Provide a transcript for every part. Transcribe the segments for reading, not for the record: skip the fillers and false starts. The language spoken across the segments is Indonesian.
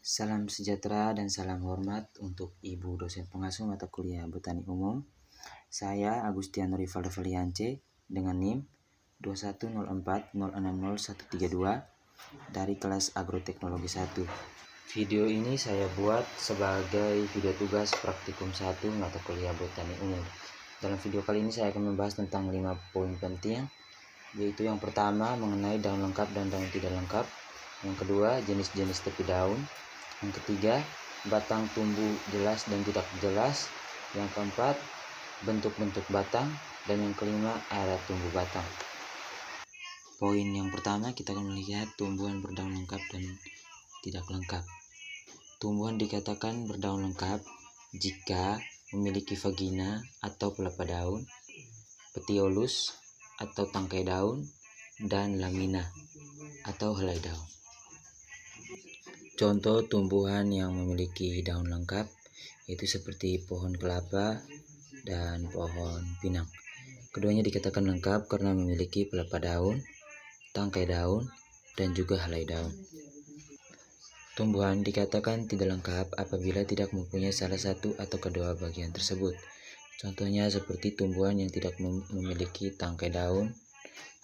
Salam sejahtera dan salam hormat untuk Ibu dosen pengasuh mata kuliah Botani Umum. Saya Agustiano Rivaldo Feliance dengan NIM 21040600132 dari kelas Agroteknologi 1. Video ini saya buat sebagai video tugas praktikum 1 mata kuliah Botani Umum. Dalam video kali ini saya akan membahas tentang 5 poin penting, yaitu yang pertama mengenai daun lengkap dan daun tidak lengkap, yang kedua jenis-jenis tepi daun, yang ketiga batang tumbuh jelas dan tidak jelas, yang keempat bentuk-bentuk batang, dan yang kelima areal tumbuh batang. Poin yang pertama kita akan melihat tumbuhan berdaun lengkap dan tidak lengkap. Tumbuhan dikatakan berdaun lengkap jika memiliki vagina atau pelepah daun, petiolus atau tangkai daun, dan lamina atau helai daun. Contoh tumbuhan yang memiliki daun lengkap yaitu seperti pohon kelapa dan pohon pinang. Keduanya dikatakan lengkap karena memiliki pelepah daun, tangkai daun, dan juga helai daun. Tumbuhan dikatakan tidak lengkap apabila tidak mempunyai salah satu atau kedua bagian tersebut. Contohnya seperti tumbuhan yang tidak memiliki tangkai daun,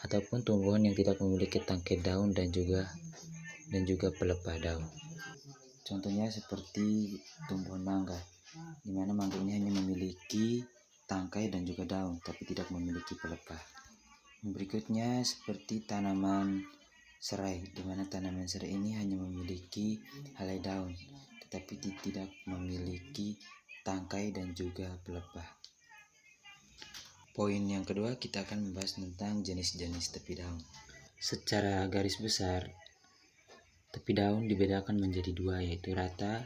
ataupun tumbuhan yang tidak memiliki tangkai daun dan juga pelepah daun. Contohnya seperti tumbuhan mangga, di mana mangga ini hanya memiliki tangkai dan juga daun, tapi tidak memiliki pelepah. Berikutnya seperti tanaman serai, di mana tanaman serai ini hanya memiliki helai daun, tetapi tidak memiliki tangkai dan juga pelepah. Poin yang kedua kita akan membahas tentang jenis-jenis tepi daun. Secara garis besar, tepi daun dibedakan menjadi dua, yaitu rata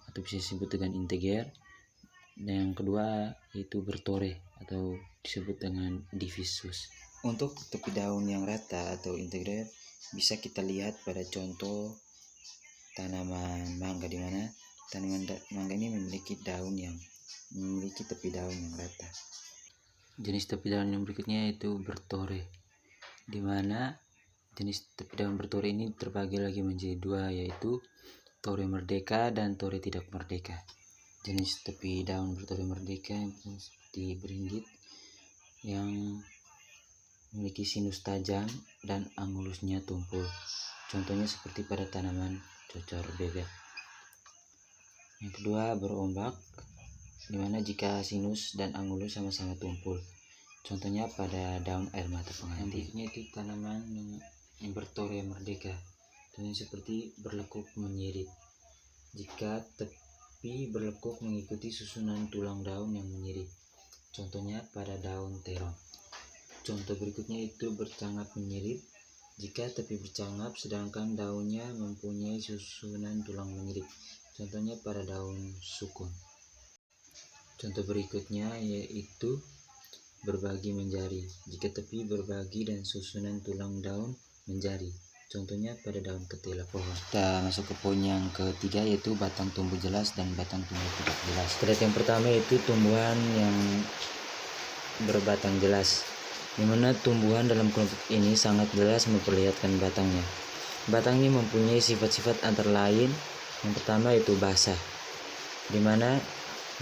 atau bisa disebut dengan integer, dan yang kedua yaitu bertore atau disebut dengan diffusus. Untuk tepi daun yang rata atau integer bisa kita lihat pada contoh tanaman mangga, di mana tanaman mangga ini memiliki tepi daun yang rata. Jenis tepi daun yang berikutnya yaitu bertore, di mana jenis tepi daun bertore ini terbagi lagi menjadi dua, yaitu tore merdeka dan tore tidak merdeka. Jenis tepi daun bertore merdeka seperti beringgit yang memiliki sinus tajam dan angulusnya tumpul. Contohnya seperti pada tanaman cocor bebek. Yang kedua berombak, di mana jika sinus dan angulus sama-sama tumpul. Contohnya pada daun air mata pengantin. Yang itu tanaman yang bertore merdeka, contohnya seperti berlekuk menyirip, jika tepi berlekuk mengikuti susunan tulang daun yang menyirip. Contohnya pada daun terong. Contoh berikutnya itu bercangap menyirip, jika tepi bercangap sedangkan daunnya mempunyai susunan tulang menyirip. Contohnya pada daun sukun. Contoh berikutnya yaitu berbagi menjari, jika tepi berbagi dan susunan tulang daun menjari. Contohnya pada daun ketela pohon. Kita masuk ke poin yang ketiga, yaitu batang tumbuh jelas dan batang tumbuh tidak jelas. Kita lihat yang pertama yaitu tumbuhan yang berbatang jelas, di mana tumbuhan dalam kelompok ini sangat jelas memperlihatkan batangnya. Batang ini mempunyai sifat-sifat antara lain yang pertama yaitu basah, di mana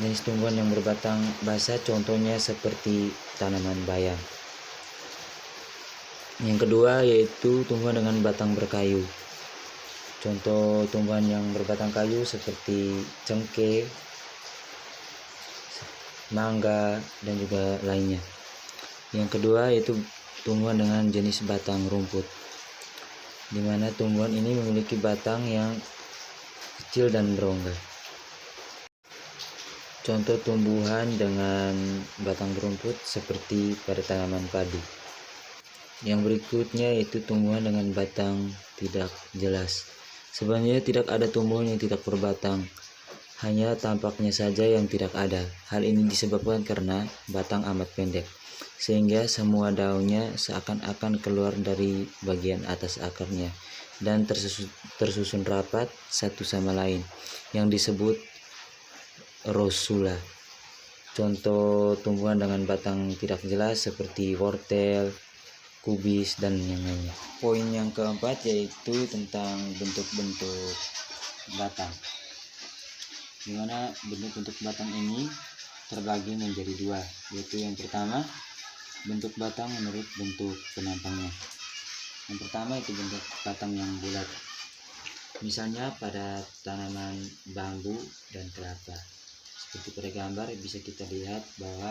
jenis tumbuhan yang berbatang basah contohnya seperti tanaman bayam. Yang kedua yaitu tumbuhan dengan batang berkayu. Contoh tumbuhan yang berbatang kayu seperti cengkeh, mangga, dan juga lainnya. Yang kedua yaitu tumbuhan dengan jenis batang rumput, di mana tumbuhan ini memiliki batang yang kecil dan berongga. Contoh tumbuhan dengan batang berumput seperti pada tanaman padi. Yang berikutnya yaitu tumbuhan dengan batang tidak jelas. Sebenarnya tidak ada tumbuhan yang tidak berbatang, hanya tampaknya saja yang tidak ada. Hal ini disebabkan karena batang amat pendek, sehingga semua daunnya seakan-akan keluar dari bagian atas akarnya dan tersusun rapat satu sama lain, yang disebut rosula. Contoh tumbuhan dengan batang tidak jelas seperti wortel, kubis, dan yang lainnya. Poin yang keempat yaitu tentang bentuk-bentuk batang, dimana bentuk-bentuk batang ini terbagi menjadi dua, yaitu yang pertama bentuk batang menurut bentuk penampangnya. Yang pertama itu bentuk batang yang bulat, misalnya pada tanaman bambu dan kelapa. Seperti pada gambar bisa kita lihat bahwa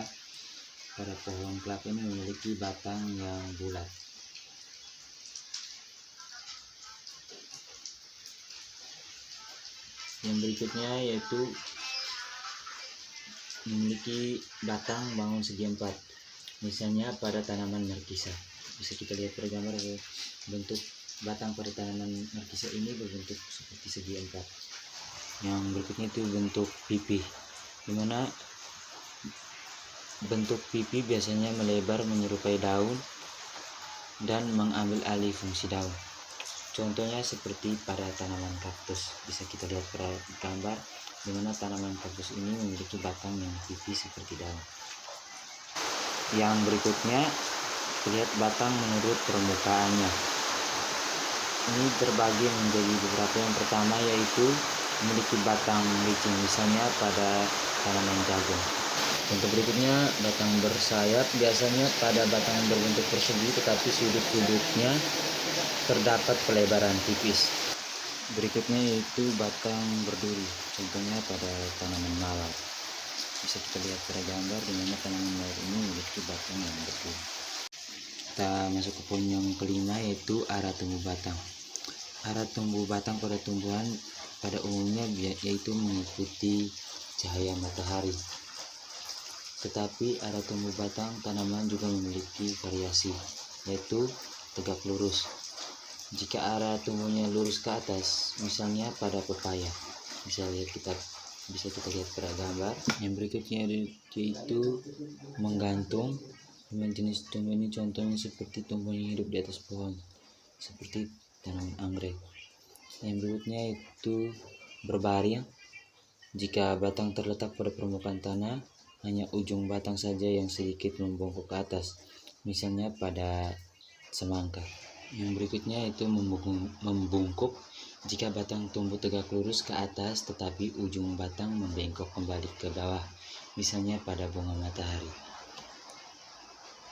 pada pohon kelapa ini memiliki batang yang bulat. Yang berikutnya yaitu memiliki batang bangun segi empat, misalnya pada tanaman markisa. Bisa kita lihat pada gambar bentuk batang pada tanaman markisa ini berbentuk seperti segi empat. Yang berikutnya itu bentuk pipi, dimana bentuk pipi biasanya melebar menyerupai daun dan mengambil alih fungsi daun. Contohnya seperti pada tanaman kaktus, bisa kita lihat pada gambar dimana tanaman kaktus ini memiliki batang yang tipis seperti daun. Yang berikutnya lihat batang menurut permukaannya. Ini terbagi menjadi beberapa. Yang pertama yaitu memiliki batang licin, misalnya pada tanaman jagung. Untuk berikutnya batang bersayap, biasanya pada batang berbentuk persegi tetapi sudut-sudutnya terdapat pelebaran tipis. Berikutnya yaitu batang berduri, contohnya pada tanaman mawar. Bisa kita lihat pada gambar di mana tanaman mawar ini memiliki batang yang berduri. Kita masuk ke poin yang kelima yaitu arah tumbuh batang. Arah tumbuh batang pada tumbuhan pada umumnya yaitu mengikuti cahaya matahari. Tetapi arah tumbuh batang tanaman juga memiliki variasi, yaitu tegak lurus. Jika arah tumbuhnya lurus ke atas, misalnya pada pepaya, bisa kita lihat pada gambar. Yang berikutnya yaitu menggantung. Dengan jenis tumbuhan ini contohnya seperti tumbuhan yang hidup di atas pohon, seperti tanaman anggrek. Yang berikutnya itu berbaring. Jika batang terletak pada permukaan tanah, hanya ujung batang saja yang sedikit membungkuk ke atas, misalnya pada semangka. Yang berikutnya itu membungkuk. Jika batang tumbuh tegak lurus ke atas tetapi ujung batang membengkok kembali ke bawah, misalnya pada bunga matahari.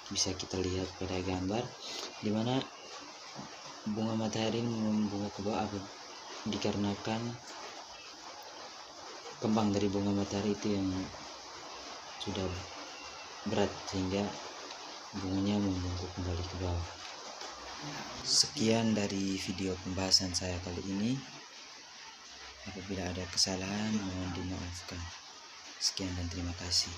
Bisa kita lihat pada gambar di mana bunga matahari membungkuk ke bawah dikarenakan kembang dari bunga matahari itu yang sudah berat sehingga bunganya membungkuk kembali ke bawah. Sekian dari video pembahasan saya kali ini. Apabila ada kesalahan mohon dimaafkan. Sekian dan terima kasih.